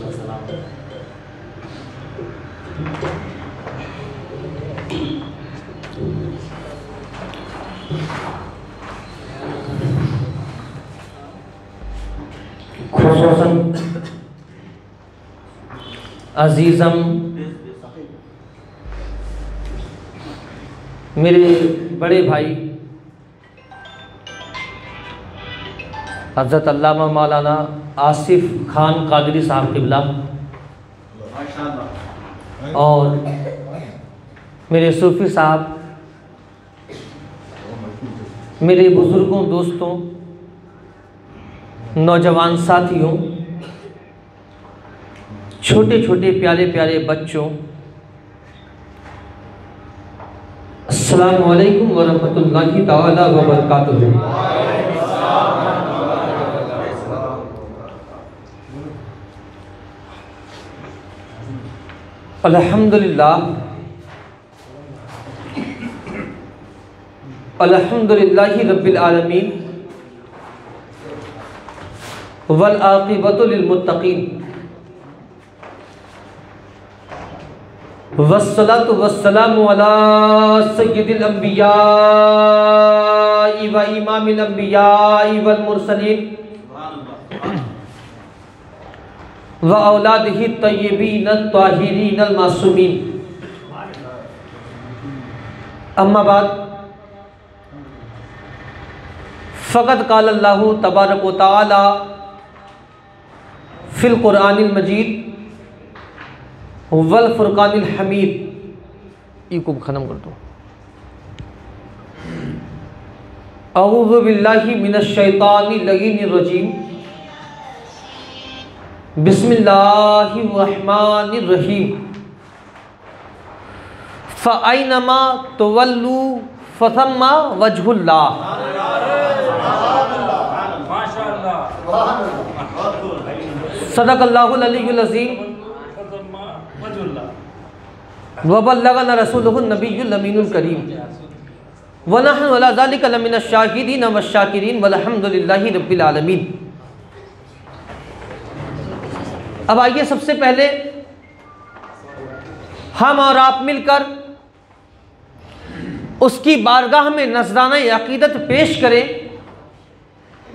खुसूसन अजीज़म मेरे बड़े भाई हज़रत अल्लामा मौलाना आसिफ खान कादरी साहब क़िबला और मेरे सूफ़ी साहब, मेरे बुज़ुर्गों, दोस्तों, नौजवान साथियों, छोटे छोटे प्यारे प्यारे बच्चों, अस्सलामु अलैकुम वरहमतुल्लाहि ताला वबरकातुहू। अल्हम्दुलिल्लाह अल्हम्दुलिल्लाहि रब्बिल आलमीन वल आक़िबतु लिल मुत्तक़ीन वस्सलातु वस्सलामु अला सय्यिदिल अंबियाइ व इमामिल अंबियाइ वल मुरसलीन व औलादिही तय्यबीन अत्ताहिरीन अल मासूमीन। अम्मा बाद फ़क़द क़ाल अल्लाहु तबारक व तआला फ़िल क़ुरआनिल मजीद वल फ़ुरक़ानिल हमीद। इको ख़त्म कर दो। अऊज़ु बिल्लाहि मिनश शैतानिर रजीम। बिस्मिल्लाहिर रहमानिर रहीम। फ़अयनमा तुवल्लू फ़थम्मा वजहुल्लाह। सदक़ल्लाहुल अलीयुल अज़ीम व बल्लगना रसूलुहुन नबियुल अमीनुल करीम व नहनु अला ज़ालिका लमिनश शाहिदीन वश्शाकिरीन वल्हम्दुलिल्लाहि रब्बिल आलमीन। अब आइए, सबसे पहले हम और आप मिलकर उसकी बारगाह में नज़राना अक़ीदत पेश करें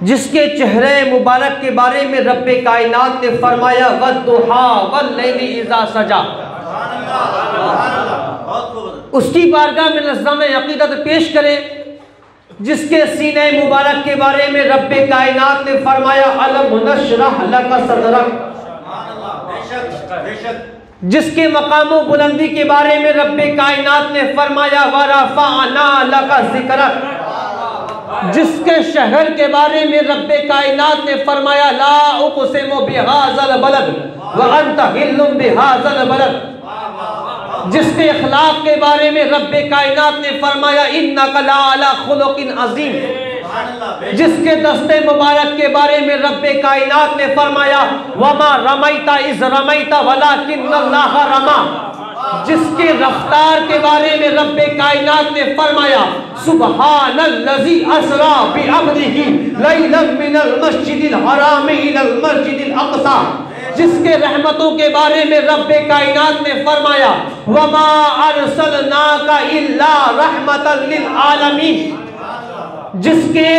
जिसके चेहरे मुबारक के बारे में रब्बे कायनात ने फरमाया वद्दुहा वल्लैलि इज़ा सजा। उसकी बारगाह में नज़राना अक़ीदत पेश करें जिसके सीने मुबारक के बारे में रब्बे कायनात ने फरमाया अलम नशरह लका सदरक। जिसके मकामो बुलंदी के बारे में रब्बे कायनात ने फरमाया वरफ़अना लका ज़िक्रक। जिसके शहर के बारे में रब्बे कायनात ने फरमाया ला उक़सिमु बिहाज़ल बलद व अंत हिल्लुम बिहाज़ल बलद। जिसके अखलाक के बारे में रब्बे कायनात ने फरमाया इन्नका लअला खुलुक़िन अज़ीम। जिसके दस्ते मुबारक के बारे में रब्बे कायनात ने फरमाया वमा रमैता इज़ रमैता वलाकिन्नल्लाह रमा। जिसके रफ्तार के बारे में रब्बे कायनात ने फरमाया सुब्हानल्लज़ी अस्रा बिअब्दिही लैलन मिनल मस्जिदिल हराम इलल मस्जिदिल अक़सा। जिसके रहमतों के बारे में रब्बे कायनात ने फरमाया वमा अरसलनाका इल्ला रहमतल लिल आलमीन। जिसके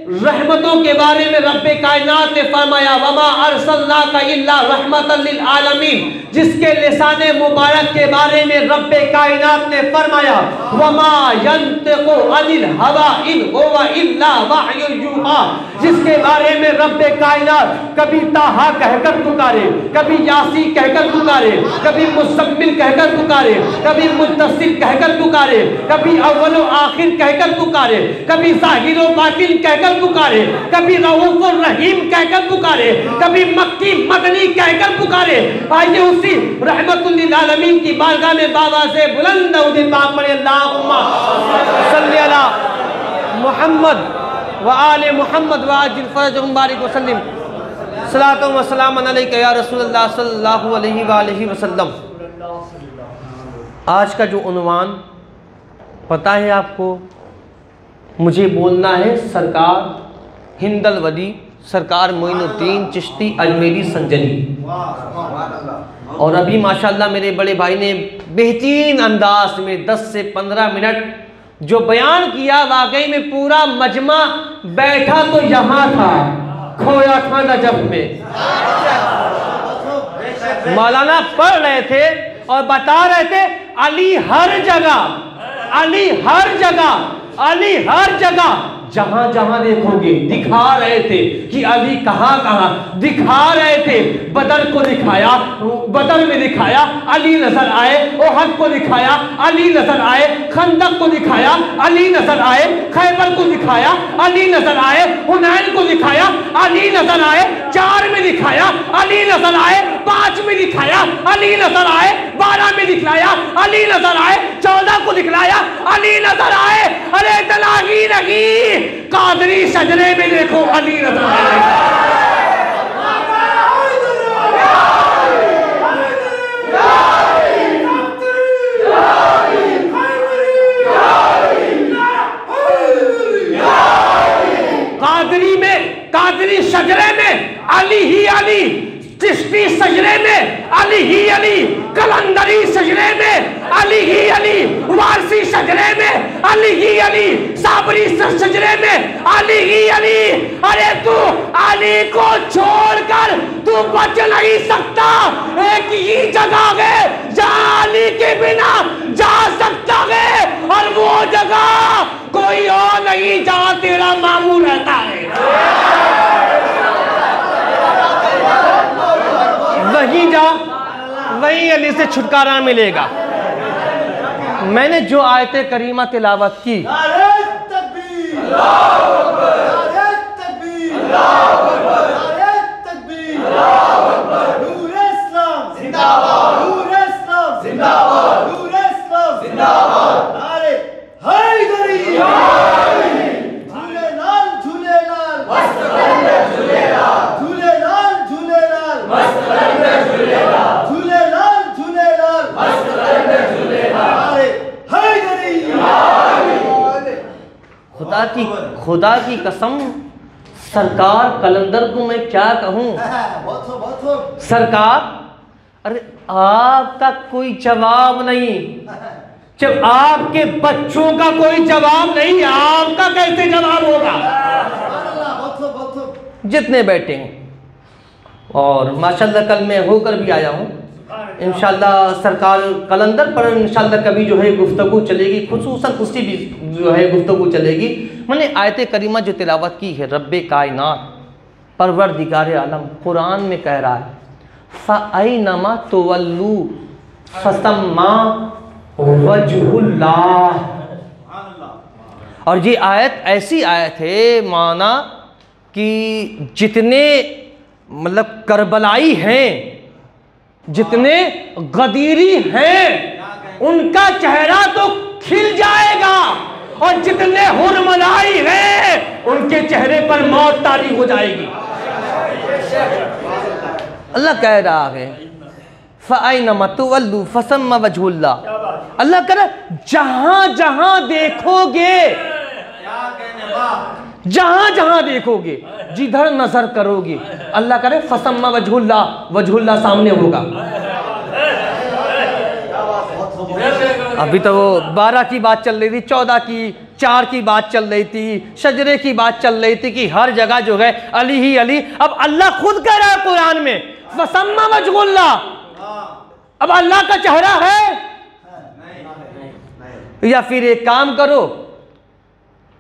रहमतों के बारे में रब्बे कायनात ने फरमाया वमा अरसलनाका इल्ला रहमतल लिल आलमीन। जिसके लिसाने मुबारक के बारे में रब्बे कायनात ने फरमाया वमा यंतिक़ु अनिल हवा इन हुवा इल्ला वह्युन यूहा। जिसके बारे में रब्बे कायनात कभी ताहा कहकर पुकारे, कभी यासी कहकर पुकारे, कभी मुज़म्मिल कहकर पुकारे, कभी मुद्दस्सिर कहकर पुकारे, कभी अव्वल व आखिर कहकर पुकारे, कभी ज़ाहिर व बातिन कहकर पुकारे, कभी रऊफ़ व रहीम कहकर पुकारे, कभी मक्की मदनी कहकर पुकारे। आइए उसी रहमतुल लिल आलमीन की बारगाह में बाबा से बुलंद उदिन पाक पढ़े अल्लाहुम्मा सल्ली अला मुहम्मद व आले मुहम्मद व आजिल फरजहुम बारिक व सल्लिम सलातो व सलामन अलैका या रसूलल्लाह सल्लल्लाहु अलैहि वसल्लम। आज का जो उन्वान पता है आपको, मुझे बोलना है सरकार हिंदल वली सरकार मोइनुद्दीन चिश्ती अजमेरी संजनी। और अभी माशाल्लाह मेरे बड़े भाई ने बेहतरीन अंदाज में 10 से 15 मिनट जो बयान किया, वाकई में पूरा मजमा बैठा तो यहाँ था, खोया था नजफ में। मौलाना पढ़ रहे थे और बता रहे थे अली हर जगह, अली हर जगह, अली हर जगह, जहां जहां देखोगे। दिखा रहे थे कि अली कहां कहां, दिखा रहे थे। बदर को दिखाया, बदर में दिखाया अली नजर आए, ओहद को दिखाया अली नजर आए, खंदक को दिखाया अली नजर आए, खैबर को दिखाया अली नजर आए, हुनैन को दिखाया अली नजर आए, 4 में दिखाया अली नजर आए, 5 में दिखाया अली नजर आए, 12 में दिखलाया अली नजर आए, 14 को दिखलाया अली नजर आए। अरे तलागी लगी कादरी सजरे में देखो अली नजर आए। कादरी में, कादरी सजरे में अली ही अली, चिश्ती सजरे में अली ही अली, कलंदरी सजरे में अली ही अली, वारसी सजरे में अली ही अली, साबरी सजरे में अली ही अली। अरे तू अली को छोड़कर तू बच नहीं सकता। एक ही जगह है जहां अली के बिना जा सकता है, और वो जगह कोई और नहीं जहां तेरा मामू रहता है। वहीं जा, वहीं अली से छुटकारा मिलेगा। मैंने जो आयत करीमा तिलावत की, खुदा की कसम सरकार कलंदर को मैं क्या कहूं। सरकार, अरे आपका कोई जवाब नहीं, जब आपके बच्चों का कोई जवाब नहीं, आपका कैसे जवाब होगा। जितने बैठे हैं, और माशाल्लाह कल मैं होकर भी आया हूं। इंशाल्लाह सरकार कलंदर पर इंशाल्लाह कभी जो है गुफ्तगू चलेगी, खुसूसन उसी भी जो है गुफ्तगू चलेगी। मैंने आयत करीमा जो तिलावत की है, रब्बे कायनात परवरदिगार आलम कुरान में कह रहा है फ़अयनमा तुवल्लू फ़सम्मा वजहुल्लाह। और ये आयत ऐसी आयत है माना कि जितने मतलब करबलाई हैं, जितने गदीरी हैं, उनका चेहरा तो खिल जाएगा, और जितने हुरमलाई हैं उनके चेहरे पर मौत तारी हो जाएगी। अल्लाह कह रहा है फ़अयनमा तुवल्लू फ़सम्मा वजहुल्लाह। अल्लाह कह रहा है जहां जहां देखोगे, जहां जहां देखोगे, जिधर नजर करोगे, अल्लाह करे फसम्मा वजहुल्लाह, वजहुल्लाह सामने होगा। अभी तो वो 12 की बात चल रही थी, 14 की, 4 की बात चल रही थी, शजरे की बात चल रही थी कि हर जगह जो है अली ही अली। अब अल्लाह खुद कह रहा है कुरान में फसम्मा वजहुल्लाह। अब अल्लाह का चेहरा है, या फिर एक काम करो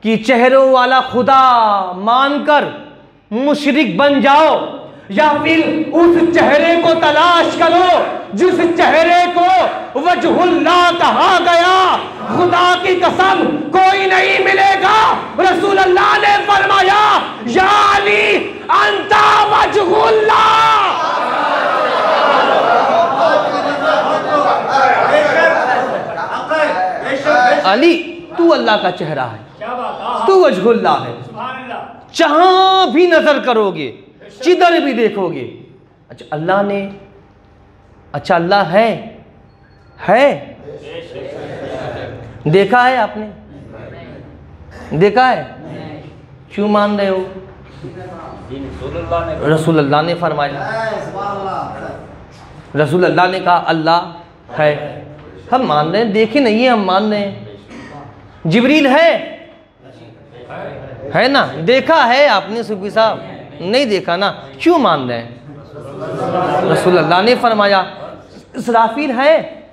कि चेहरों वाला खुदा मानकर मुशरिक बन जाओ, या फिर उस चेहरे को तलाश करो जिस चेहरे को वजहुल्लाह कहा गया। खुदा की कसम कोई नहीं मिलेगा। रसूल अल्लाह ने फरमाया या अली अंता वजहुल्लाह। अली तू अल्लाह का चेहरा है, तू वजहुल्लाह है। जहां भी नजर करोगे, जिधर भी देखोगे, अच्छा अल्लाह ने, अच्छा अल्लाह है देखा है आपने, देखा है? क्यों मान रहे हो? रसूल अल्लाह ने फरमाया। रसूल अल्लाह ने कहा अल्लाह है, हम मान रहे हैं, देखे नहीं है, हम मान रहे हैं। जिब्रील है ना, देखा है आपने सूफी साहब? नहीं देखा ना, क्यों मान रहे हैं? रसूल अल्लाह ने फरमाया। इसराफील है,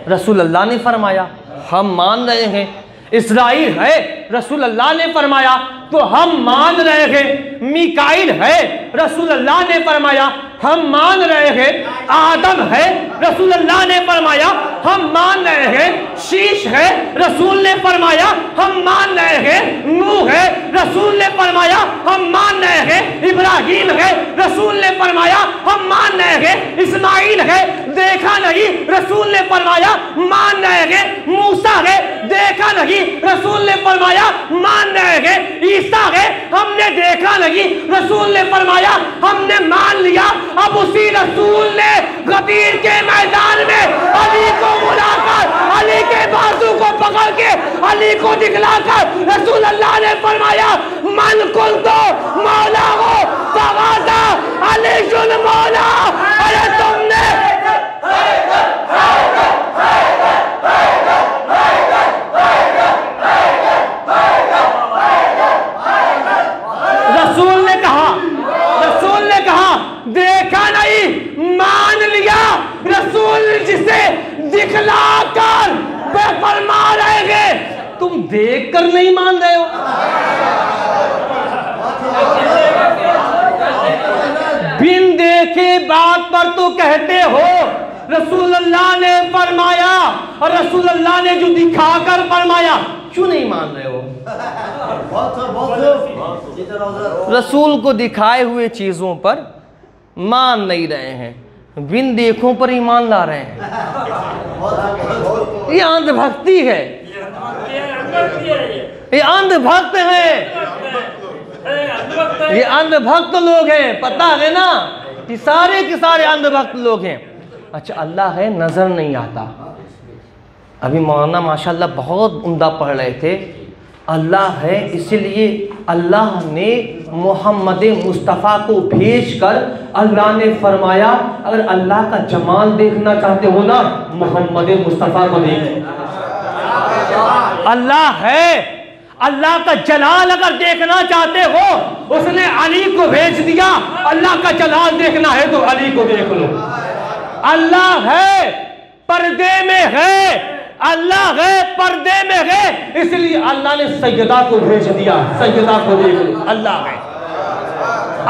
रसूल अल्लाह ने फरमाया, हम मान रहे हैं। इस्राईल है, रसूल अल्लाह ने फरमाया, तो हम मान रहे हैं। मीकाईल है, रसूल अल्लाह ने फरमाया, हम मान रहे हैं। आदम है, रसूल अल्लाह ने फरमाया, हम मान रहे हैं। शीश है, रसूल ने फरमाया, हम मान रहे हैं। नूह है, रसूल ने फरमाया, हम मान रहे हैं। इब्राहिम है, रसूल ने फरमाया, हम मान रहे हैं। इस्माइल है, देखा नहीं, रसूल ने फरमाया, मान रहे हैं। मूसा है, देखा नहीं, रसूल ने फरमाया, मान रहे हैं। ईसा है, हमने देखा नहीं, रसूल ने फरमाया, हमने मान लिया। अब उसी रसूल ने गदीर के मैदान में अली को बुलाकर, अली के बाजू को पकड़ के, अली को दिखलाकर रसूल अल्लाह ने फरमाया, मन कुल तो मौला हो फगादा अली जुल मौला। अरे तुमने रसूल ने कहा देखा नहीं, मान लिया। रसूल जिसे दिखलाकर फरमा रहे हैं, तुम देखकर नहीं मान रहे हो। बिन देखे बात पर तो कहते हो रसूल अल्लाह ने फरमाया, और रसूल अल्लाह ने जो दिखाकर फरमाया, क्यों नहीं मान रहे हो? रसूल को दिखाए हुए चीजों पर मान नहीं रहे हैं, बिन देखों पर ईमान ला रहे हैं। ये अंधभक्ति है, ये अंधभक्त है, ये अंधभक्त लोग हैं, पता है ना, ये सारे के सारे अंधभक्त लोग हैं। अच्छा, अल्लाह है, नजर नहीं आता। अभी मौलाना माशाल्लाह बहुत उम्दा पढ़ रहे थे। अल्लाह है, इसलिए अल्लाह ने मोहम्मद मुस्तफ़ा को भेजकर अल्लाह ने फरमाया, अगर अल्लाह का जमाल देखना चाहते हो ना, मोहम्मद मुस्तफ़ा को देख। अल्लाह है, अल्लाह का जलाल अगर देखना चाहते हो, उसने अली को भेज दिया। अल्लाह का जलाल देखना है तो अली को देख लो। अल्लाह है, पर्दे में है, अल्लाह है, पर्दे में है, इसलिए अल्लाह ने सैयदा को भेज दिया। सैयदा को देख लो, अल्लाह है।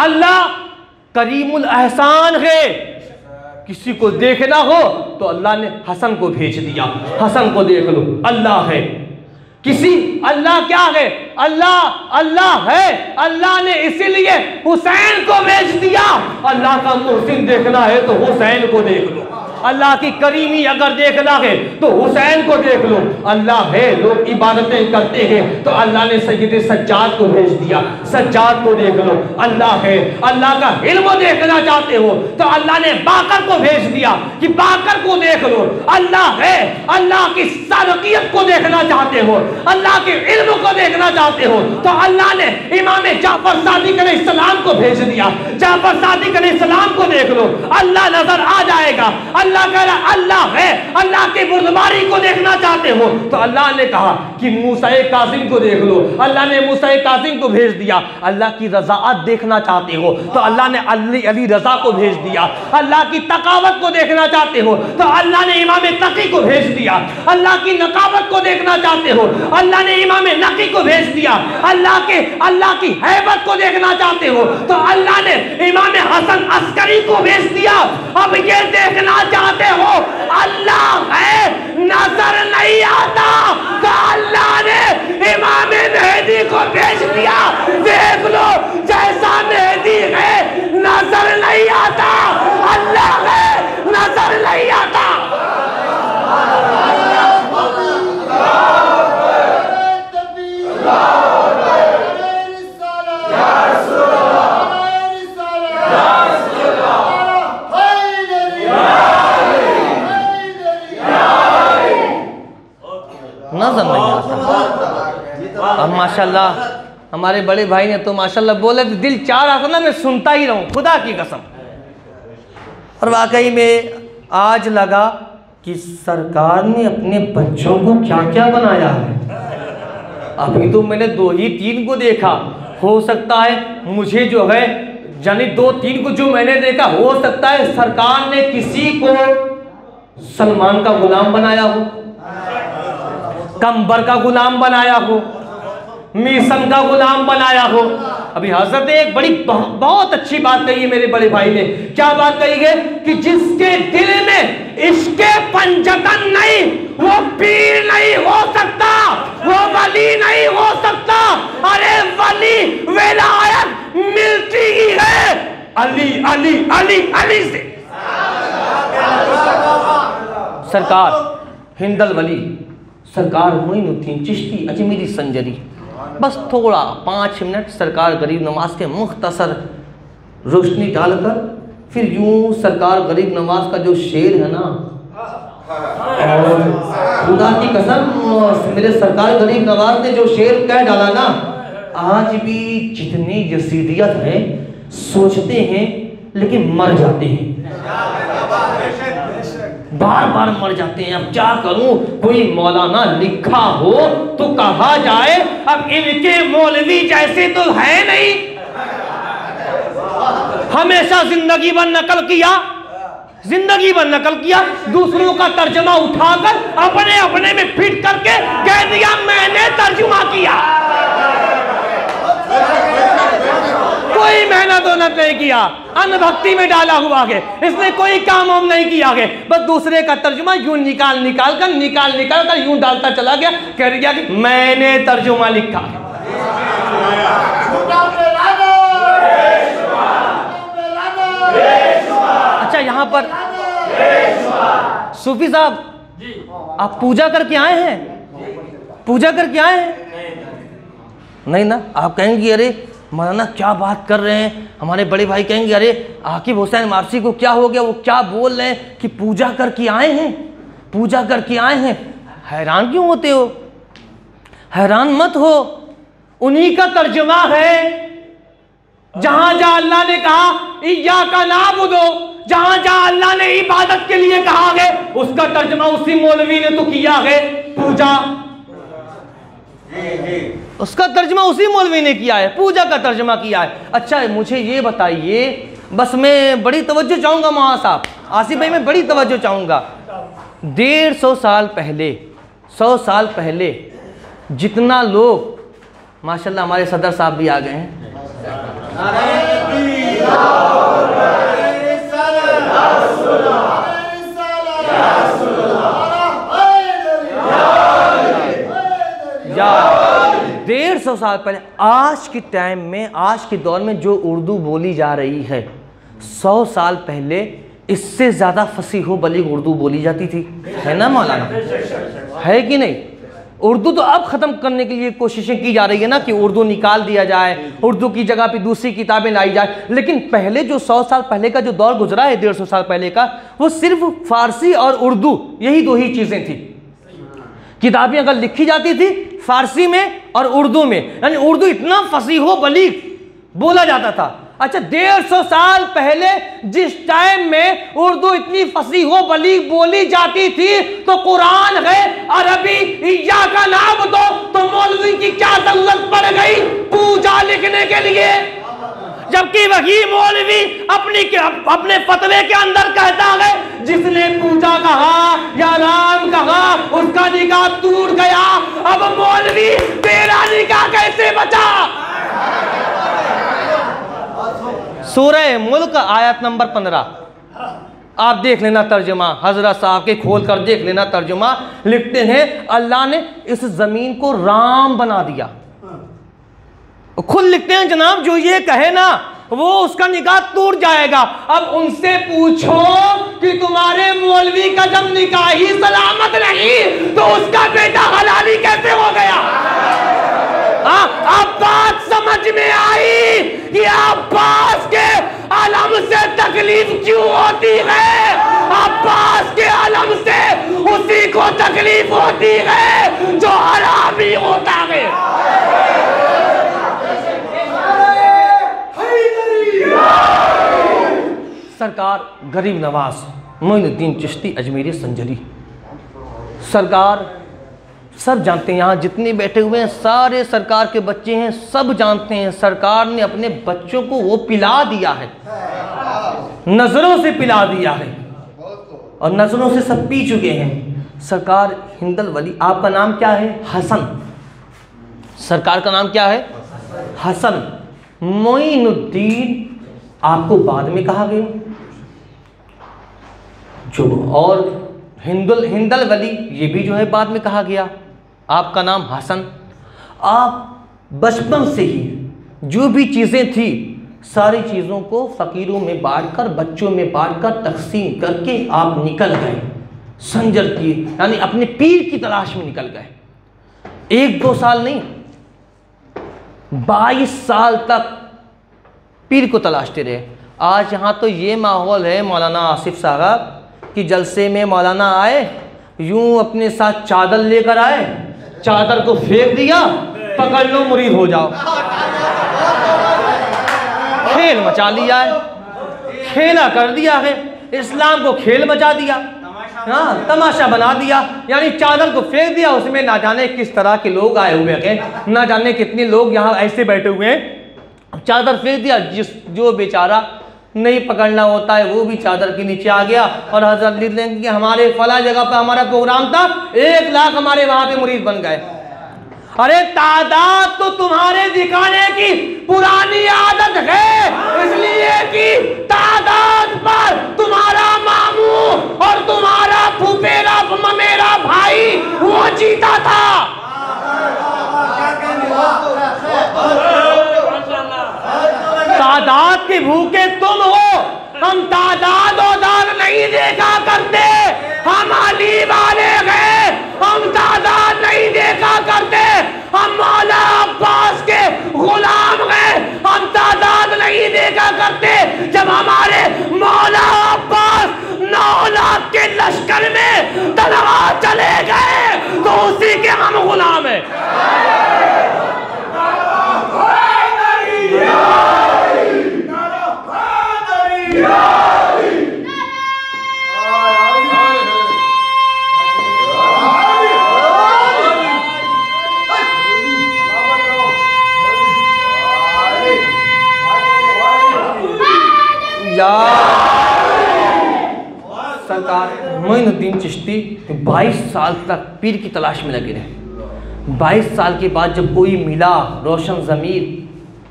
अल्लाह करीमुल एहसान है, किसी को देखना हो तो अल्लाह ने हसन को भेज दिया, हसन को देख लो, अल्लाह है। किसी अल्लाह क्या है? अल्लाह है, अल्लाह ने इसीलिए हुसैन को भेज दिया। अल्लाह का मुहसिन देखना है तो हुसैन को देख लो। अल्लाह की करीमी अगर देखना है तो हुसैन को देख लो। अल्लाह है, लोग इबादतें करते हैं तो अल्लाह ने सैयद सज्जाद को भेज दिया, सज्जाद को देख लो। अल्लाह है, अल्लाह का इल्म देखना चाहते हो तो अल्लाह ने बाकर को भेज दिया कि बाकर को देख लो। अल्लाह है, अल्लाह की सादकियत को देखना चाहते हो, अल्लाह के इल्म को देखना चाहते हो तो अल्लाह ने इमाम जाफर सादिक अलैहिस्सलाम को भेज दिया। जाफर सादिक अलैहिस्सलाम को देख लो, अल्लाह नजर आ जाएगा। अल्लाह कह रहा अल्लाह है, अल्लाह की बुर्दबारी को देखना चाहते हो तो अल्लाह ने कहा कि मूसा कासिम को देख लो। अल्लाह ने मूसा कासिम को भेज दिया। अल्लाह की रज़ाअत देखना चाहते हो तो अल्लाह ने अली रज़ा को भेज दिया। अल्लाह की तकावत को देखना चाहते हो तो अल्लाह ने इमाम तकी को भेज दिया। अल्लाह की नकावत को देखना चाहते हो अल्लाह ने इमाम नकी को भेज दिया। अल्लाह की हैबत को देखना चाहते हो तो अल्लाह ने इमाम हसन अस्करी को भेज दिया। अब ये देखना चाहते हो अल्लाह है, नजर नहीं आता तो अल्लाह ने इमाम मेहदी को भेज दिया। देख लो, जैसा मेहदी है नजर नहीं आता, अल्लाह है, नजर नहीं आता। नजर नहीं आता। अब माशाल्लाह हमारे बड़े भाई ने तो माशाल्लाह बोले तो दिल चाह रहा था ना मैं सुनता ही रहूं, खुदा की कसम। और वाकई में आज लगा कि सरकार ने अपने बच्चों को क्या क्या बनाया है। अभी तो मैंने 2 ही 3 को देखा, हो सकता है मुझे जो है यानी 2-3 को जो मैंने देखा, हो सकता है सरकार ने किसी को सलमान का गुलाम बनाया हो, कंबर का गुलाम बनाया हो, मिशन का गुलाम बनाया हो। अभी हजरत ने एक बड़ी बहुत अच्छी बात कही है मेरे बड़े भाई ने। क्या बात कही है कि जिसके दिल में इसके पंजतन नहीं वो पीर नहीं हो सकता, वो वली नहीं हो सकता। अरे वली विलायत मिलती ही है अली अली अली अली से। सरकार हिंदल वली, सरकार मोइनुद्दीन चिश्ती अजमेरी संजरी, बस थोड़ा 5 मिनट सरकार गरीब नवाज के मुख्तसर रोशनी डालकर फिर यूं सरकार गरीब नवाज का जो शेर है ना, और खुदा की कसम मेरे सरकार गरीब नवाज ने जो शेर कह डाला ना, आज भी जितनी यजीदियत है सोचते हैं लेकिन मर जाते हैं, बार बार मर जाते हैं। अब क्या करूं, कोई मौलाना लिखा हो तो कहा जाए, अब इनके मौलवी जैसे तो है नहीं। हमेशा जिंदगी भर नकल किया, जिंदगी भर नकल किया, दूसरों का तर्जुमा उठाकर अपने अपने में फिट करके कह दिया मैंने तर्जुमा किया। कोई मेहनत नहीं किया, अनभक्ति में डाला हुआ है, इसने कोई काम हम नहीं किया है, बस दूसरे का तर्जुमा यूं निकाल कर यूं डालता चला गया, कह दिया कि मैंने तर्जुमा लिखा है। अच्छा यहाँ पर सूफी साहब आप पूजा करके आए हैं, पूजा करके आए हैं? नहीं ना, आप कहेंगे अरे मौलाना क्या बात कर रहे हैं, हमारे बड़े भाई कहेंगे अरे आकिब हुसैन मारसी को क्या हो गया, वो क्या बोल रहे हैं कि पूजा करके आए हैं, पूजा करके आए हैं। हैरान क्यों होते हो, हैरान मत हो, उन्हीं का तर्जुमा है। जहां जहां अल्लाह ने कहा इय्याका नअबुदु, जहां जहां अल्लाह ने इबादत के लिए कहा है, उसका तर्जुमा उसी मौलवी ने तो किया है, पूजा। उसका तर्जुमा उसी मौलवी ने किया है, पूजा का तर्जुमा किया है। अच्छा मुझे ये बताइए, बस मैं बड़ी तवज्जो चाहूंगा मौलाना साहब, आसिफ भाई मैं बड़ी तवज्जो चाहूंगा, 150 साल पहले, 100 साल पहले जितना लोग, माशाल्लाह हमारे सदर साहब भी आ गए हैं, या 150 साल पहले, आज के टाइम में, आज के दौर में जो उर्दू बोली जा रही है, 100 साल पहले इससे ज़्यादा फसीहो बलीग उर्दू बोली जाती थी, है ना मौलाना, है कि नहीं? उर्दू तो अब ख़त्म करने के लिए कोशिशें की जा रही है ना कि उर्दू निकाल दिया जाए, उर्दू की जगह पे दूसरी किताबें लाई जाए, लेकिन पहले जो 100 साल पहले का जो दौर गुजरा है, 150 साल पहले का, वो सिर्फ फारसी और उर्दू, यही 2 ही चीज़ें थी। किताबें अगर लिखी जाती थी फारसी में और उर्दू में, यानी उर्दू इतना फसीहो बलीग बोला जाता था। अच्छा 150 साल पहले जिस टाइम में उर्दू इतनी फसीहो बलीग बोली जाती थी, तो कुरान है अरबी, इय्याका नअबुदु, तो मौलवी की क्या जरूरत पड़ गई पूजा लिखने के लिए? जबकि वही मौलवी अपने फतवे के अंदर कहता है जिसने पूजा कहा या राम कहा उसका निकाह टूट गया। अब मौलवी तेरा निकाह कैसे बचा? सूरह मुल्क आयत नंबर 15 आप देख लेना तर्जुमा, हजरत साहब के खोल कर देख लेना तर्जुमा। लिखते हैं अल्लाह ने इस जमीन को राम बना दिया। खुद लिखते हैं जनाब जो ये कहे ना वो उसका निकाह टूट जाएगा। अब उनसे पूछो कि तुम्हारे मौलवी का जब निकाह ही सलामत नहीं तो उसका बेटा हलाली कैसे हो गया? अब बात समझ में आई कि अब्बास के अलम से तकलीफ क्यों होती है। अब्बास के अलम से उसी को तकलीफ होती है जो हरामी होता है। सरकार गरीब नवाज मोइनुद्दीन चिश्ती अजमेरी संजरी सरकार सब जानते हैं, यहाँ जितने बैठे हुए हैं सारे सरकार के बच्चे हैं, सब जानते हैं सरकार ने अपने बच्चों को वो पिला दिया है, नजरों से पिला दिया है और नजरों से सब पी चुके हैं। सरकार हिंदल वली, आपका नाम क्या है? हसन। सरकार का नाम क्या है? हसन। मोइनुद्दीन आपको बाद में कहा गया जो, और हिंदल वली ये भी जो है बाद में कहा गया। आपका नाम हसन। आप बचपन से ही जो भी चीज़ें थी सारी चीज़ों को फ़कीरों में बांटकर, बच्चों में बांटकर, तकसीम करके आप निकल गए संजर की, यानी अपने पीर की तलाश में निकल गए। 1-2 साल नहीं, 22 साल तक पीर को तलाशते रहे। आज यहाँ तो ये माहौल है मौलाना आसिफ साहब कि जलसे में मौलाना आए, यूं अपने साथ चादर लेकर आए, चादर को फेंक दिया, पकड़ लो मुरीद हो जाओ। खेल मचा लिया है, खेला कर दिया है, इस्लाम को खेल मचा दिया, हाँ तमाशा बना दिया। यानी चादर को फेंक दिया, उसमें ना जाने किस तरह के लोग आए हुए हैं, ना जाने कितने लोग यहाँ ऐसे बैठे हुए हैं। चादर फेंक दिया, जो बेचारा नहीं पकड़ना होता है वो भी चादर के नीचे आ गया। और हजरत लिख लेंगे कि हमारे फला जगह पर हमारा प्रोग्राम था, 1 लाख हमारे वहां पे मुरीद बन गए। अरे तादाद तो तुम्हारे दिखाने की पुरानी आदत है, इसलिए कि तादाद पर तुम्हारा मामू और तुम्हारा फुफेरा ममेरा भाई वो जीता था। तादाद के भूखे तुम हो, हम तादाद औदाद नहीं देखा करते, हम अली वाले हैं, हम तादाद नहीं देखा करते, हम मौला अब्बास के गुलाम हैं, हम तादाद नहीं देखा करते। जब हमारे मौला अब्बास 9 लाख के लश्कर में तलवा चले गए तो उसी के हम गुलाम हैं। सरकार मोइनुद्दीन चिश्ती 22 साल तक पीर की तलाश में लगे रहे। 22 साल के बाद जब कोई मिला रोशन ज़मीर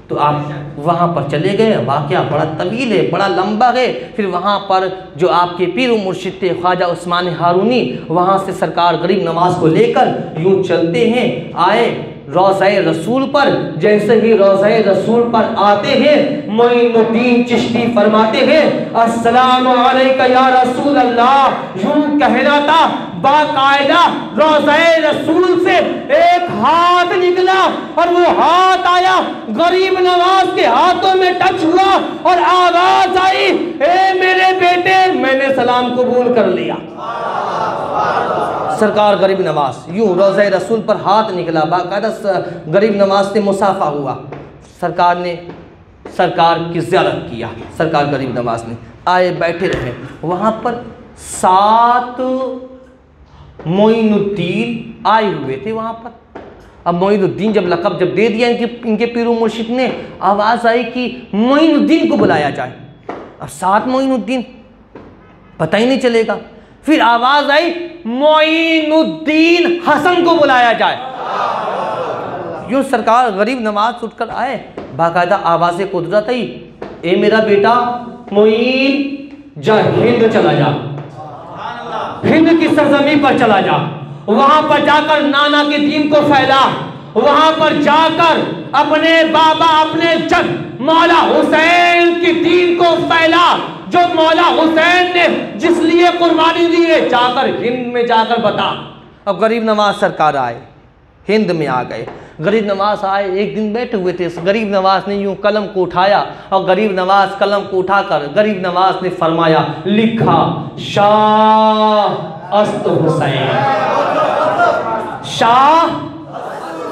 तो आप वहाँ पर चले गए। वाक़या बड़ा तवील है, बड़ा लंबा है। फिर वहाँ पर जो आपके पीर व मुर्शिद थे ख्वाजा उस्मान हारूनी, वहाँ से सरकार गरीब नवाज को लेकर यूँ चलते हैं, आए रोज़ाए रसूल पर। जैसे ही रोज़ाए रसूल पर आते हैं मोइनुद्दीन चिश्ती फरमाते हैं अस्सलामु अलैका या रसूल अल्लाह। यूं कहना था, बाकायदा रोज़ाए रसूल से एक हाथ निकला और वो हाथ आया गरीब नवाज के हाथों में टच हुआ और आवाज आई, ए मेरे बेटे, मैंने सलाम कबूल कर लिया। सरकार गरीब नवाज यूं रोज़ाए रसूल पर हाथ निकला, बाकायदा गरीब नवाज से मुसाफा हुआ। सरकार की ज़ियारत किया। सरकार गरीब नवाज ने आए, बैठे रहे। वहाँ पर 7 मोइनुद्दीन आए हुए थे वहाँ पर। अब मोइनुद्दीन जब लक़ब जब दे दिया इनके पीर व मुर्शिद ने, आवाज़ आई कि मोइनुद्दीन को बुलाया जाए। अब 7 मोइनुद्दीन, पता ही नहीं चलेगा। फिर आवाज़ आई मोइनुद्दीन हसन को बुलाया जाए। यूँ सरकार गरीब नवाज उठकर आए, बाकायदा आवाज़ कुदरत आई, ए मेरा बेटा मोइन, जा हिंद चला जा, हिंद की सरजमीन पर चला जा, वहां पर जाकर नाना के दीन को फैला, वहां पर जाकर अपने बाबा अपने जद मौला हुसैन की दीन को फैला, जो मौला हुसैन ने जिस लिए कुर्बानी दी है, जाकर हिंद में जाकर बता। अब गरीब नवाज सरकार आए, हिंद में आ गए। गरीब नवाज आए, एक दिन बैठे हुए थे। गरीब नवाज ने यूं कलम को उठाया और गरीब नवाज कलम को उठाकर गरीब नवाज ने फरमाया, लिखा शाह अस्त हुसैन, शाह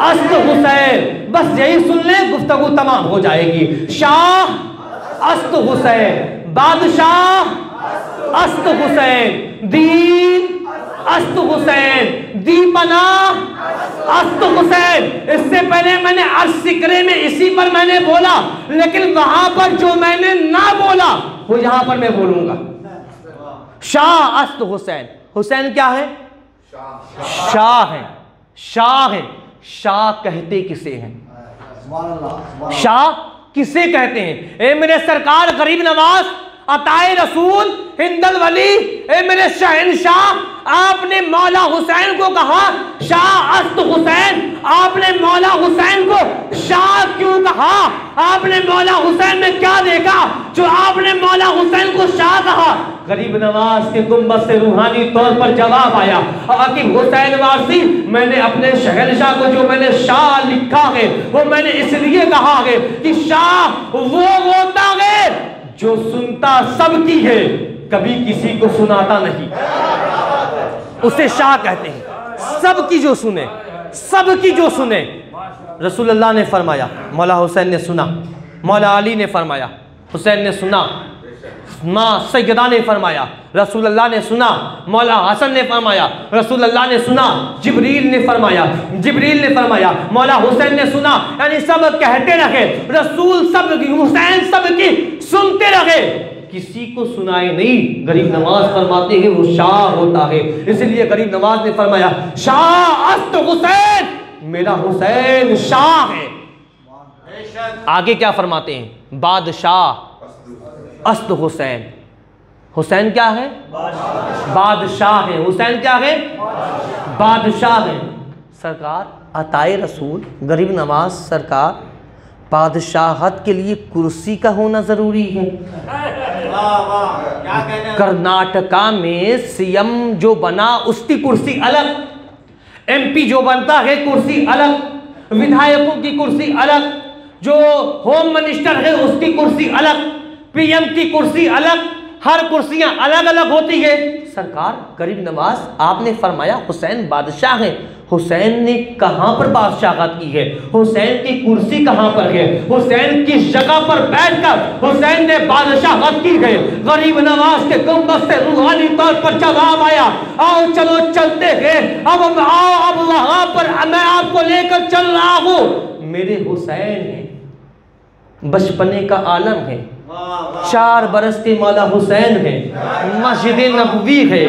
अस्त हुसैन। बस यही सुन ले, गुफ्तगू तमाम हो जाएगी। शाह अस्त हुसैन। बादशाह अस्त हुसैन, दीन अस्त हुसैन, दीपना अस्त हुसैन। इससे पहले मैंने अर्शिकरे में इसी पर मैंने बोला, लेकिन वहां पर जो मैंने ना बोला वो यहां पर मैं बोलूंगा। शाह अस्त हुसैन, हुसैन क्या है? शाह है, शाह है। शाह कहते किसे हैं? शाह किसे कहते हैं? ए मेरे सरकार गरीब नवाज, अताए रसूल, हिंदल वली, ए मेरे शहनशाह, आपने मौला हुसैन को कहा शाह अस्त हुसैन। आपने मौला हुसैन को शाह क्यों कहा? आपने मौला हुसैन में क्या देखा जो आपने मौला हुसैन को शाह कहा? गरीब नवाज के गुंबद से रूहानी तौर पर जवाब आया कि हुसैन वासी, मैंने अपने शहनशाह को जो मैंने शाह लिखा है वो मैंने इसलिए कहा है कि शाह वो होता है जो सुनता सबकी है, कभी किसी को सुनाता नहीं, उसे शाह कहते हैं। सबकी जो सुने, सबकी जो सुने। रसूलुल्लाह ने फरमाया, मौला हुसैन ने सुना, मौला अली ने फरमाया, हुसैन ने सुना, माँ सैयदा ने फरमाया, रसूलुल्लाह ने सुना, मौला हसन ने फरमाया, रसूलुल्लाह ने सुना, जिब्रील ने फरमाया, जिब्रील ने फरमाया, मौला हुसैन ने सुना। यानी सब कहते रहे, रसूल सब की, हुसैन सब की सुनते रहे, किसी को सुनाए नहीं। गरीब नवाज फरमाते हैं वो शाह होता है। इसलिए गरीब नवाज ने फरमाया शाह अस्त हुसैन, मेरा हुसैन शाह है। आगे क्या फरमाते हैं? बादशाह अस्त हुसैन, हुसैन क्या है? बादशाह है। हुसैन क्या है? बादशाह है। सरकार अताए रसूल गरीब नवाज सरकार, बादशाहत के लिए कुर्सी का होना जरूरी है। कर्नाटका में सीएम जो बना उसकी कुर्सी अलग, एमपी जो बनता है कुर्सी अलग, विधायकों की कुर्सी अलग, जो होम मिनिस्टर है उसकी कुर्सी अलग, पीएम की कुर्सी अलग, हर कुर्सियां अलग अलग होती है। सरकार गरीब नवाज आपने फरमाया हुसैन बादशाह है। हुसैन ने कहां पर बादशाहत की है? हुसैन की कुर्सी कहां पर है? हुसैन किस जगह पर बैठकर हुसैन ने बादशाहत की है? गरीब नवाज के गुंबद से रूहानी तौर पर जवाब आया, आओ चलो चलते हैं, अब आओ, अब वहां पर मैं आपको लेकर चल रहा हूं। मेरे हुसैन है, बचपने का आलम है, 4 बरस के मौला हुसैन है, मस्जिद नबवी है,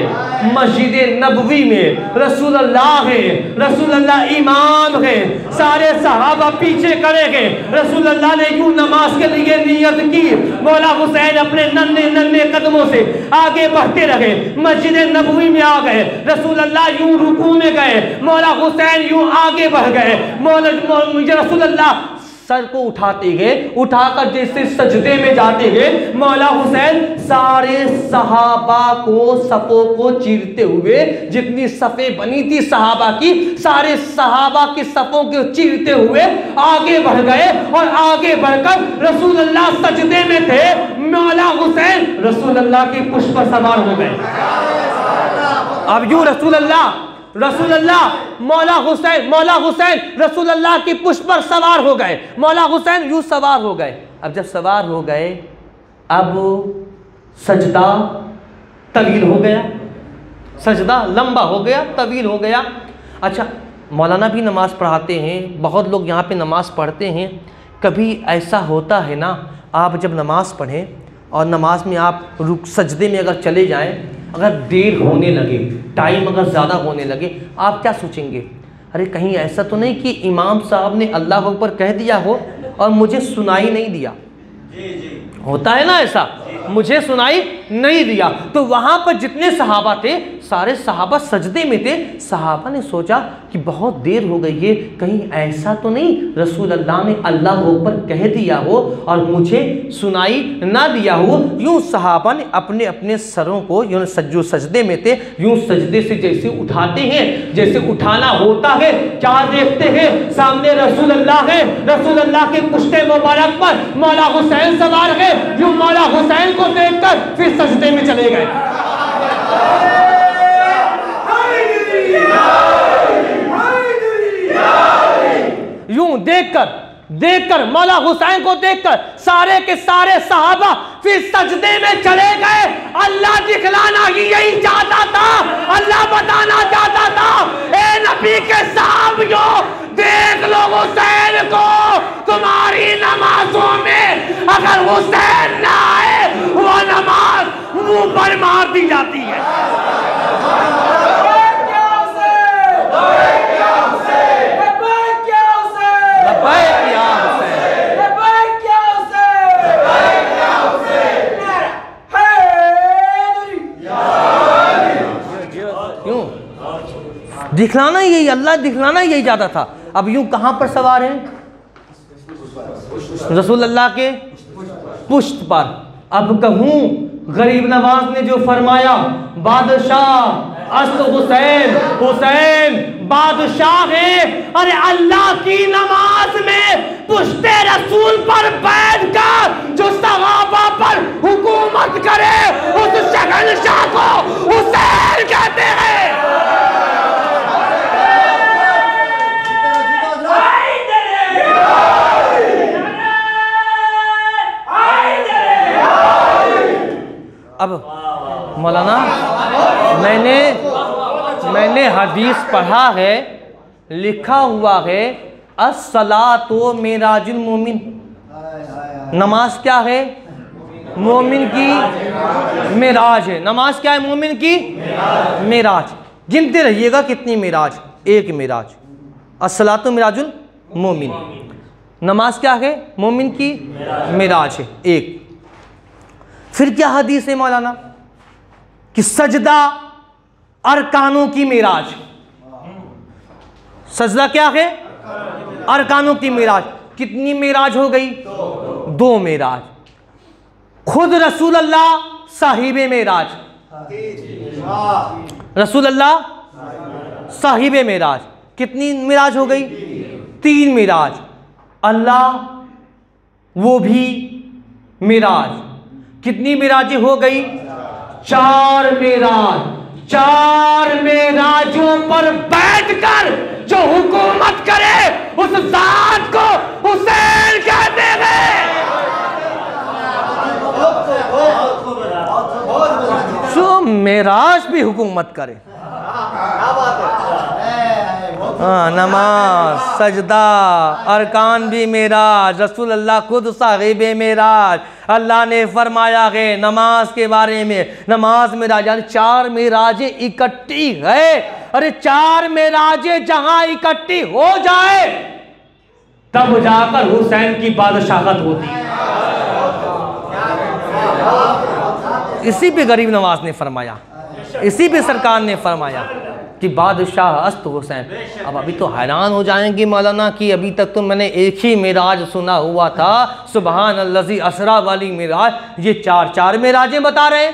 मस्जिद नबवी में रसूलुल्लाह है, रसूलुल्लाह इमाम है, सारे सहाबा पीछे खड़े हैं। रसूलुल्लाह ने यूं नमाज के लिए नियत की, मौला हुसैन अपने नन्हे नन्हे कदमों से आगे बढ़ते रहे, मस्जिद नबवी में आ गए, रसूलुल्लाह यूं रुकू में गए, मौला हुसैन यूं आगे बढ़ गए, मौला रसूलुल्लाह सर को उठाते गए, उठाकर जैसे सजदे में जाते गए, मौला हुसैन सारे सहाबा को सफ़ों को चीरते हुए, जितनी सफ़े बनी थी सहाबा की, सारे सहाबा की सफ़ों को चीरते हुए आगे बढ़ गए। और आगे बढ़कर रसूलुल्लाह सजदे में थे, मौला हुसैन रसूलुल्लाह के पुष्प पर सवार हो गए। अब यूं रसूलुल्लाह मौला हुसैन रसूलुल्लाह की पुष्प पर सवार हो गए, मौला हुसैन यूं सवार हो गए। अब जब सवार हो गए, अब सजदा तवील हो गया, सजदा लंबा हो गया, तवील हो गया। अच्छा, मौलाना भी नमाज पढ़ाते हैं, बहुत लोग यहाँ पे नमाज पढ़ते हैं। कभी ऐसा होता है ना, आप जब नमाज पढ़ें और नमाज में आप सजदे में अगर चले जाएं, अगर देर होने लगे, टाइम अगर ज़्यादा होने लगे, आप क्या सोचेंगे? अरे कहीं ऐसा तो नहीं कि इमाम साहब ने अल्लाह अकबर कह दिया हो और मुझे सुनाई नहीं दिया। होता है ना ऐसा, मुझे सुनाई नहीं दिया। तो वहाँ पर जितने सहाबा थे, सारे सहाबा सजदे में थे। सहाबा ने सोचा कि बहुत देर हो गई है, कहीं ऐसा तो नहीं रसूलुल्लाह ने अल्लाह अकबर कह दिया हो और मुझे सुनाई ना दिया हो। यूँ सहाबा ने अपने अपने सरों को यूँ जो सजदे में थे, यूँ सजदे से जैसे उठाते हैं, जैसे उठाना होता है, क्या देखते हैं? सामने रसूलुल्लाह है, रसूलुल्लाह के पुश्ते मुबारक पर मौला हुसैन सवार है। यूँ मौला हुसैन को देखकर फिर सजदे में चले गए। यूं देखकर देखकर, मौला हुसैन को देखकर सारे के सारे सहाबा फिर सजदे में चले गए। अल्लाह दिखलाना ही यही चाहता था, अल्लाह बताना चाहता था, ए नबी के साहबियों देख लो हुसैन को, तुम्हारी नमाजों में अगर हुसैन ना आए वो नमाज मुंह पर मार दी जाती है। दिखलाना यही, अल्लाह दिखलाना यही चाहता था। अब यूं कहां पर सवार हैं? रसूल अल्लाह के पुष्ट पर। अब कहूं गरीब नवाज ने जो फरमाया, बादशाह अस्त हुसैन, हुसैन बादशाह है। अरे अल्लाह की नमाज में पुश्ते रसूल पर बैठकर जो सहाबा पर हुकूमत करे उस शहंशाह को हुसैन कहते हैं। अब मौलाना मैंने हदीस पढ़ा है, लिखा हुआ है अस्सलातो मेराजुल मोमिन, नमाज क्या है? मोमिन की मेराज है। नमाज क्या है? मोमिन की मेराज। गिनते रहिएगा कितनी मेराज? एक मेराज। अस्सलातो मेराजुल मोमिन, नमाज क्या है? मोमिन की मेराज है एक। फिर क्या हदीस है मौलाना? कि सजदा अरकानों की मेराज। सजदा क्या है? अरकानों की मेराज। कितनी मेराज हो गई? दो मेराज। खुद रसूल अल्लाह साहिबे मेराज, रसूल अल्लाह साहिबे मेराज। कितनी मेराज हो गई? 3 मेराज। अल्लाह वो भी मेराज। कितनी मेराजें हो गई? 4 मेराज। 4 मेराजों पर बैठकर जो हुकूमत करे उस जात को हुसैन कहते हैं। जो मेराज भी हुकूमत करे, नमाज, सजदा, अरकान भी मेराज। रसूल अल्लाह खुद साहिबे मेराज। अल्लाह ने फरमाया है नमाज के बारे में, नमाज मेराज, यानी 4 मेराजें इकट्ठी है। अरे 4 मेराजें जहां इकट्ठी हो जाए तब जाकर हुसैन की बादशाहत होती है। इसी पे गरीब नवाज ने फरमाया, इसी पे सरकार ने फरमाया कि बादशाह अस्त हुसैन। अब अभी तो हैरान हो जाएंगे मौलाना कि अभी तक तो मैंने एक ही मेराज सुना हुआ था, सुबहान अल्लज़ी असरा वाली मेराज, ये 4 मेराजें बता रहे हैं।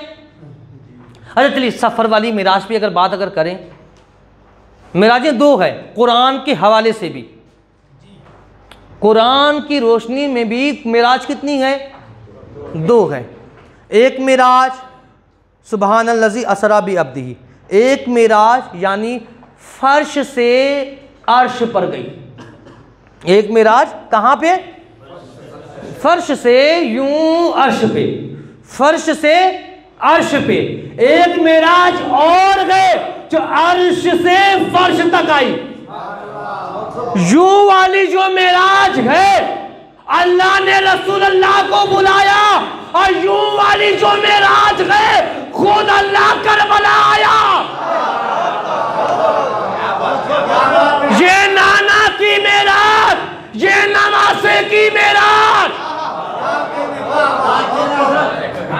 अरे चलिए सफ़र वाली मेराज पे अगर बात करें, मेराजें 2 है कुरान के हवाले से भी। कुरान की रोशनी में भी मेराज कितनी है? 2 है। एक मेराज सुबहान अल्लज़ी असरा बि अब्दिही, एक मेराज यानी फर्श से अर्श पर गई। एक मेराज कहाँ पे? फर्श से यूं अर्श पे, फर्श से अर्श पे। एक मेराज और गए जो अर्श से फर्श तक आई। यूं वाली जो मेराज है अल्लाह ने रसूल अल्लाह को बुलाया, और यूं वाली जो मेराज है खुद अल्लाह करबला आया। ये नाना की मेराज, ये नवासे की मेराज,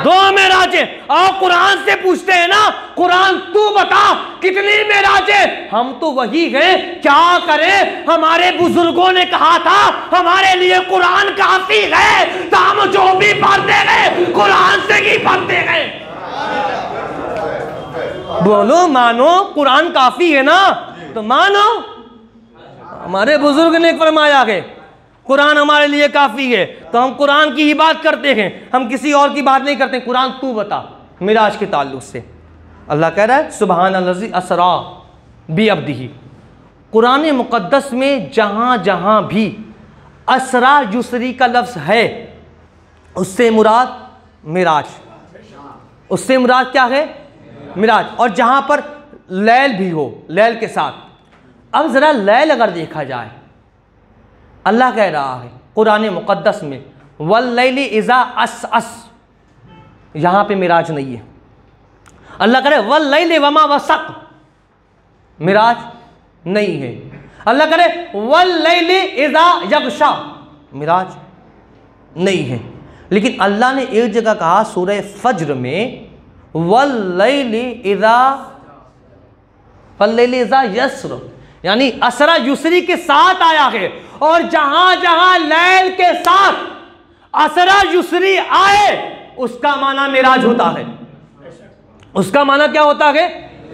2 मेराजें। और कुरान से पूछते हैं ना, कुरान तू बता कितनी मेराजें? हम तो वही हैं, क्या करें? हमारे बुजुर्गों ने कहा था हमारे लिए कुरान काफी है, तो हम जो भी पढ़ते गए कुरान से ही पढ़ते गए। बोलो मानो कुरान काफी है ना, तो मानो। हमारे बुजुर्ग ने फरमाया है कुरान हमारे लिए काफी है, तो हम कुरान की ही बात करते हैं, हम किसी और की बात नहीं करते। कुरान तू बता मिराज के ताल्लुक से। अल्लाह कह रहा है सुबहान अल्लज़ी असरा बि अब्दिही। कुरान मुक़द्दस में जहाँ जहाँ भी असरा युसरी का लफ्ज़ है, उससे मुराद मिराज, उससे मुराद क्या है? मिराज। और जहाँ पर लैल भी हो, लैल के साथ, अब ज़रा लैल अगर देखा जाए, अल्लाह कह रहा है कुरान मुक़द्दस में वल्लैलि इज़ा असअस, यहाँ पे मिराज नहीं है। अल्लाह कह रहे वल्लैलि वमा वसक़, मिराज नहीं है। अल्लाह करे वल्लैलि इज़ा यग़शा, मिराज नहीं है। लेकिन अल्लाह ने एक जगह कहा सूरह फज्र में वल्लैलि इज़ा यस्र, यानी असरा युसरी के साथ आया है। और जहां जहां लैल के साथ असरा युसरी आए उसका माना मिराज होता है, उसका माना क्या होता है?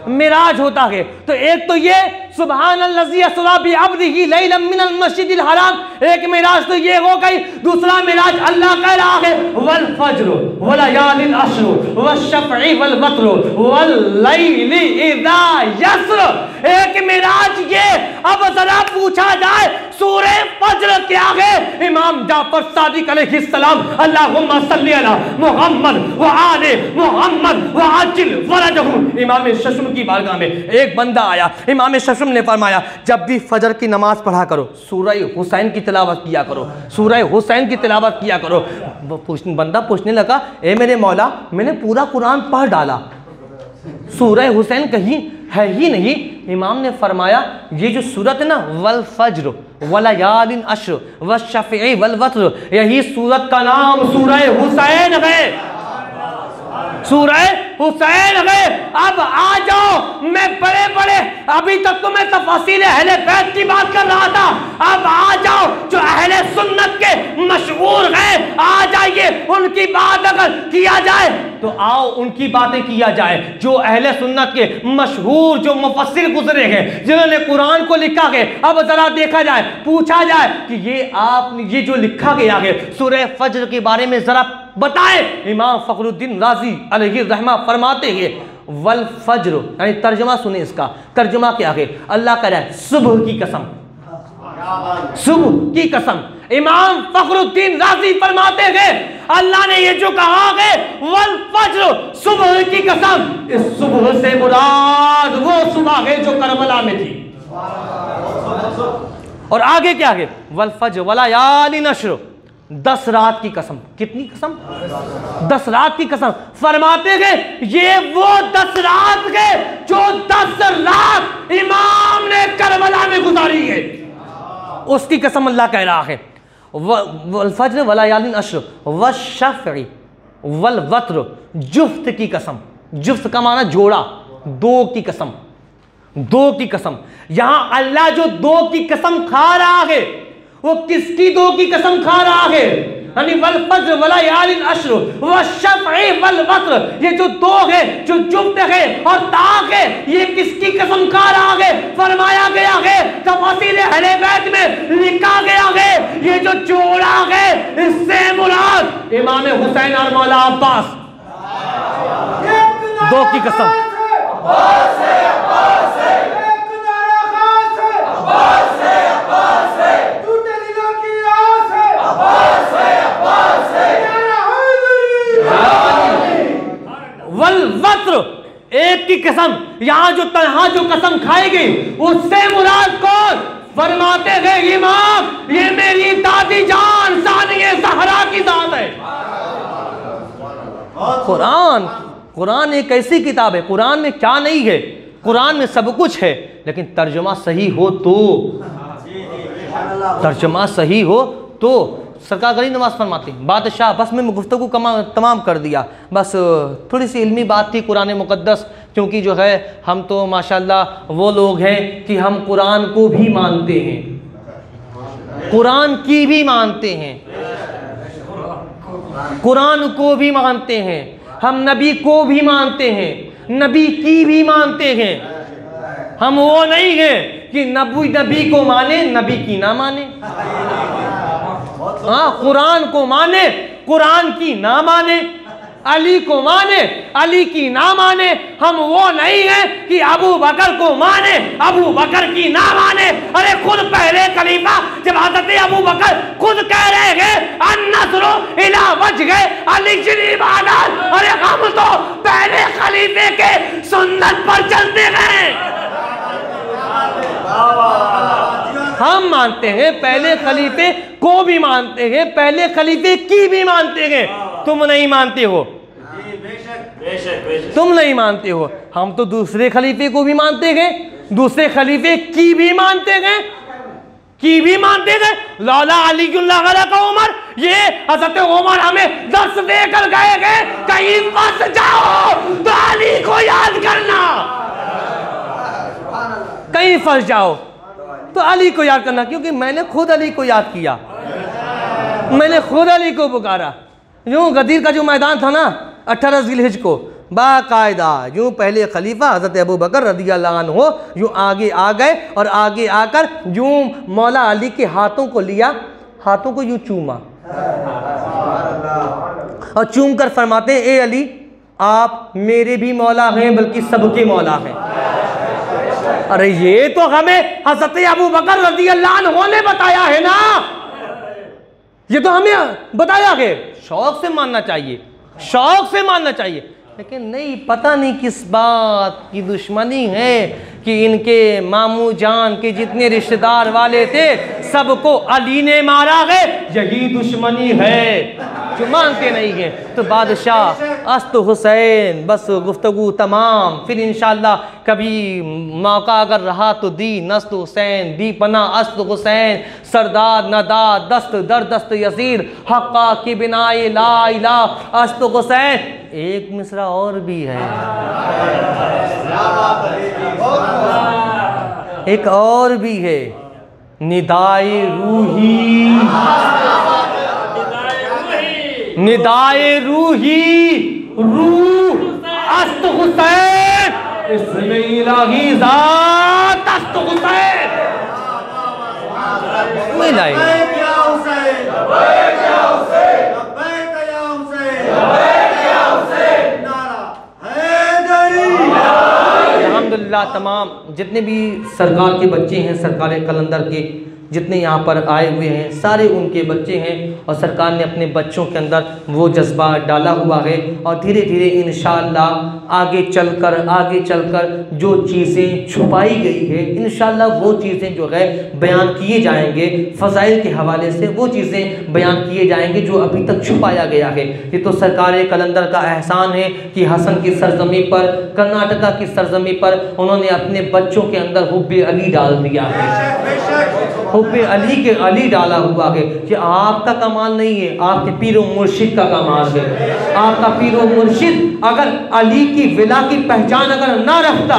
मिराज होता है। तो एक तो ये सुब्हानल्लज़ी अस्रा बिअब्दिही लैलन मिनल मस्जिदिल हराम, एक मिराज तो ये हो गई। दूसरा मिराज अल्लाह कह रहा है वल फज्र वलयालिल अश्र वश्शफ़ई वल वत्र वल्लैलि इज़ा यस्र। एक मिराज ये। अब जरा पूछा जाए सूरह फज्र क्या है? इमाम जाफर सादिक अलैहिस्सलाम अल्लाहुम्मा सल्ली अला मुहम्मद व आले मुहम्मद व आजिल फरजहु, इमाम शशम की बारगाह में एक बंदा आया। इमाम शशम ने फरमाया जब भी फजर की नमाज पढ़ा करो सूरह हुसैन की तिलावत किया करो, सूरह हुसैन की तिलावत किया करो। बंदा पूछने लगा ए मेरे मौला, मैंने पूरा कुरान पढ़ डाला, सूरह हुसैन कहीं है ही नहीं। इमाम ने फरमाया ये जो सूरत है ना वल फज्र वलयालिन अश्र वश्शफ़ई वल वत्र, यही सूरत का नाम सूरह हुसैन है, सूरह हुसैन है। अब आ जाओ, मैं बड़े बड़े अभी तक तो मैं तफसील अहले बैत की बात कर रहा था, अब आ जाओ जो अहले सुन्नत के मशहूर हैं, आ जाइए उनकी बात अगर किया जाए तो आओ उनकी बातें किया जाए। जो अहले सुन्नत के मशहूर जो मुफस्सिर गुजरे हैं, जिन्होंने कुरान को लिखा है, अब जरा देखा जाए, पूछा जाए कि ये जो लिखा गया है सूरह फज्र के बारे में जरा बताए। इमाम फखरुद्दीन राजी अलैहि रहमा फरमाते हैं वल फज्र, यानी तर्जुमा सुने इसका, तर्जुमा क्या है? अल्लाह कह रहा है सुबह की कसम, सुबह की कसम। इमाम फखरुद्दीन राजी फरमाते हैं अल्लाह ने ये जो कहा है वल फज्र, सुबह की कसम, इस सुबह से मुराद वो सुबह है जो करबला में थी। और आगे क्या है? वल फज्र वलयालिन अश्र, 10 रात की कसम। कितनी कसम? 10 रात की कसम। फरमाते हैं ये वो 10 रात है जो 10 रात इमाम ने करबला में गुजारी है, उसकी कसम अल्लाह कह रहा है। वल फज्र वलयालिन अश्र वश्शफ़ई वल वत्र, जुफ्त की कसम। जुफ्त का माना जोड़ा, 2 की कसम, 2 की कसम। यहां अल्लाह जो 2 की कसम खा रहा है वो किसकी 2 की कसम खा रहा है? यानी वल फज्र वलयालिन अश्र वश्शफ़ई वल वत्र, ये जो 2 है, जो जुफ्त है और ताक है, ये किसकी कसम खा रहा है? फरमाया गया है, तफसील अहले बैत में लिखा गया है, ये जो जोड़ा है इससे मुराद इमाम हुसैन और मौला अब्बास, 2 की कसम। वल वत्र, एक की कसम। यहां जो तन्हा जो कसम खाई गई उससे मुराद कौन? फरमाते हैं इमाम ये मेरी दादी जान सानिया ज़हरा की जात है। कुरान एक ऐसी किताब है, कुरान में क्या नहीं है? कुरान में सब कुछ है, लेकिन तर्जुमा सही हो तो, तर्जुमा सही हो तो। सरकार गरीब नवाज फरमाती बादशाह, बस मैं गुफ्तगू तमाम कर दिया, बस थोड़ी सी इल्मी बात थी कुरान मुक़द्दस, क्योंकि जो है हम तो माशाल्लाह वो लोग हैं कि हम कुरान को भी मानते हैं, कुरान की भी मानते हैं, कुरान को भी मानते हैं, हम नबी को भी मानते हैं, नबी की भी मानते हैं। हम वो नहीं है कि नबी को माने नबी की ना माने। हाँ, कुरान को माने कुरान की ना माने। अली को माने, अली की ना माने। हम वो नहीं है कि अबू बकर को माने, अबू बकर की ना माने। अरे खुद पहले खलीफा जब हज़रत अबू बकर खुद कह रहे हैं अन्नस्रु इला वजह अली शरीफ, अरे हम तो पहले खलीफे के सुन्नत पर चलते गए। हम मानते हैं पहले खलीफे को भी मानते हैं, पहले खलीफे की भी मानते हैं। तुम नहीं मानते हो, तुम नहीं मानते हो। हम तो दूसरे खलीफे को भी मानते हैं, दूसरे खलीफे की भी मानते हैं, की भी मानते हैं। लौला अली का उमर, ये हज़रत उमर हमें दर्श देकर गए हैं, कहीं फंस जाओ तो अली को याद करना, कहीं फंस जाओ तो अली को याद करना। क्योंकि मैंने खुद अली को याद किया, मैंने खुद अली को पुकारा। यूं गदीर का जो मैदान था ना 18 ज़िलहिज को, बाकायदा यूं पहले खलीफा हज़रत अबू बकर रज़ियल्लाहु अन्हु यूं आगे आ गए और आगे आकर यूं मौला अली के हाथों को लिया, हाथों को यूं चूमा और चूम कर फरमाते हैं ए अली आप मेरे भी मौला हैं बल्कि सबके मौला हैं। अरे ये तो हमें हज़रत अबू बकर रज़ियल्लाहु अन्हु ने बताया है ना, ये तो हमें बताया है। शौक से मानना चाहिए, शौक से मानना चाहिए। लेकिन नहीं, पता नहीं किस बात की दुश्मनी है कि इनके मामू जान के जितने रिश्तेदार वाले थे सबको अली ने मारा है, यही दुश्मनी है जो मानते नहीं है। तो बादशाह अस्त हुसैन, बस गुफ्तगू तमाम। फिर इंशाअल्लाह कभी मौका अगर रहा तो दी नस्त हुसैन, दी पना अस्त हुसैन, सरदार नदा दस्त दर दस्त यसीर, हक्का की बिनाए ला इला अस्त हुसैन। एक मिसरा और भी है, एक और भी है, निदाए रूही, निदाए रूही, रूह अस्त हुसैन, इसमें इलाही ज़ात अस्त हुसैन। अल्हम्दुलिल्लाह तमाम जितने भी सरकार के बच्चे हैं, सरकार कलंदर के जितने यहाँ पर आए हुए हैं सारे उनके बच्चे हैं और सरकार ने अपने बच्चों के अंदर वो जज्बा डाला हुआ है। और धीरे धीरे इंशाअल्लाह आगे चलकर जो चीज़ें छुपाई गई है इंशाअल्लाह वो चीज़ें जो है बयान किए जाएंगे, फ़ज़ाइल के हवाले से वो चीज़ें बयान किए जाएंगे जो अभी तक छुपाया गया है। ये तो सरकार कलंदर का एहसान है कि हसन की सरजमी पर, कर्नाटका की सरजमी पर उन्होंने अपने बच्चों के अंदर हुब्बे अली डाल दिया है, हुब्बे अली के अली डाला हुआ है। कि आपका कमाल नहीं है, आपके पीर और मुर्शिद का कमाल है। आपका पीर और मुर्शिद अगर अली की विला की पहचान अगर ना रखता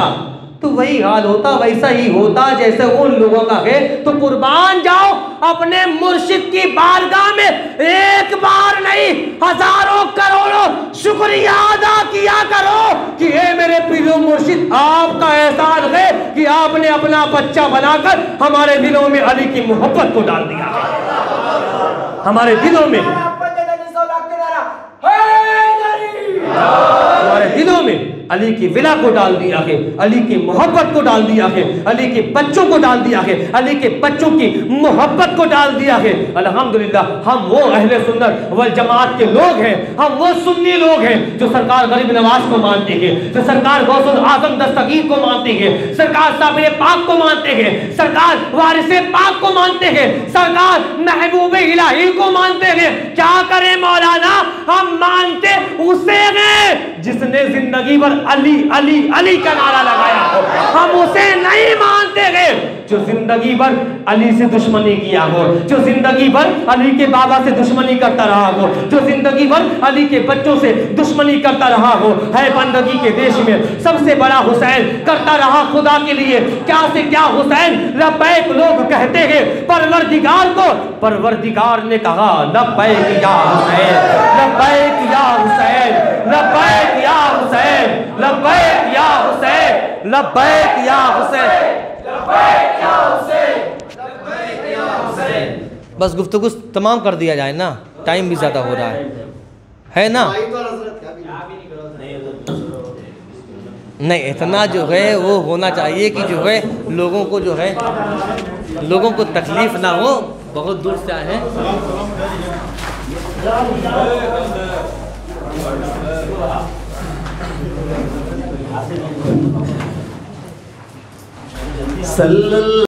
तो वही हाल होता, वैसा ही होता जैसे उन लोगों का है। तो कुर्बान जाओ अपने मुर्शिद की बारगाह में, एक बार नहीं हजारों करोड़ों शुक्रिया अदा किया करो कि हे मेरे पीर और मुर्शिद आपका एहसान है कि आपने अपना बच्चा बनाकर हमारे दिलों में अली की मोहब्बत को डाल दिया, हमारे दिलों में, हमारे दिलों में अली की विला को डाल दिया है, अली की मोहब्बत को डाल दिया है, अली के बच्चों को डाल दिया है, अली के बच्चों की मोहब्बत को डाल दिया है। अल्हम्दुलिल्लाह हम वो अहले सुन्नत वल जमात के लोग हैं, हम वो सुन्नी लोग हैं जो सरकार गरीब नवाज को मानते हैं, जो सरकार गौसुल आजम दस्तगीर को मानते हैं, सरकार साबिर पाक को मानते हैं, सरकार वारिसे पाक को मानते हैं, सरकार महबूब इलाही को मानते हैं। क्या करें मौलाना, हम मानते उसे हैं जिसने जिंदगी भर अली अली अली का नारा लगाया हो। हम उसे नहीं मानते हैं जो जिंदगी भर अली से दुश्मनी किया हो, जो जिंदगी भर अली के बाबा से दुश्मनी करता रहा हो, जो जिंदगी भर अली के बच्चों से दुश्मनी करता रहा हो। है बंदगी के देश में सबसे बड़ा हुसैन करता रहा खुदा के लिए क्या से क्या हुसैन लब्बैक लोग कहते हैं परवरदिगार को, परवरदिगार ने कहा लब्बैक या हुसैन, लब्बैक या हुसैन, लब्बैक या हुसैन, लब्बैक या हुसैन, लब्बैक या हुसैन, लब्बैक या हुसैन, लब्बैक या हुसैन। बस गुफ्तगू तमाम कर दिया जाए ना, टाइम भी ज़्यादा हो रहा है ना। नहीं, इतना जो है वो होना चाहिए कि जो है लोगों को जो है लोगों को तकलीफ ना हो। बहुत दूर से आए हैं।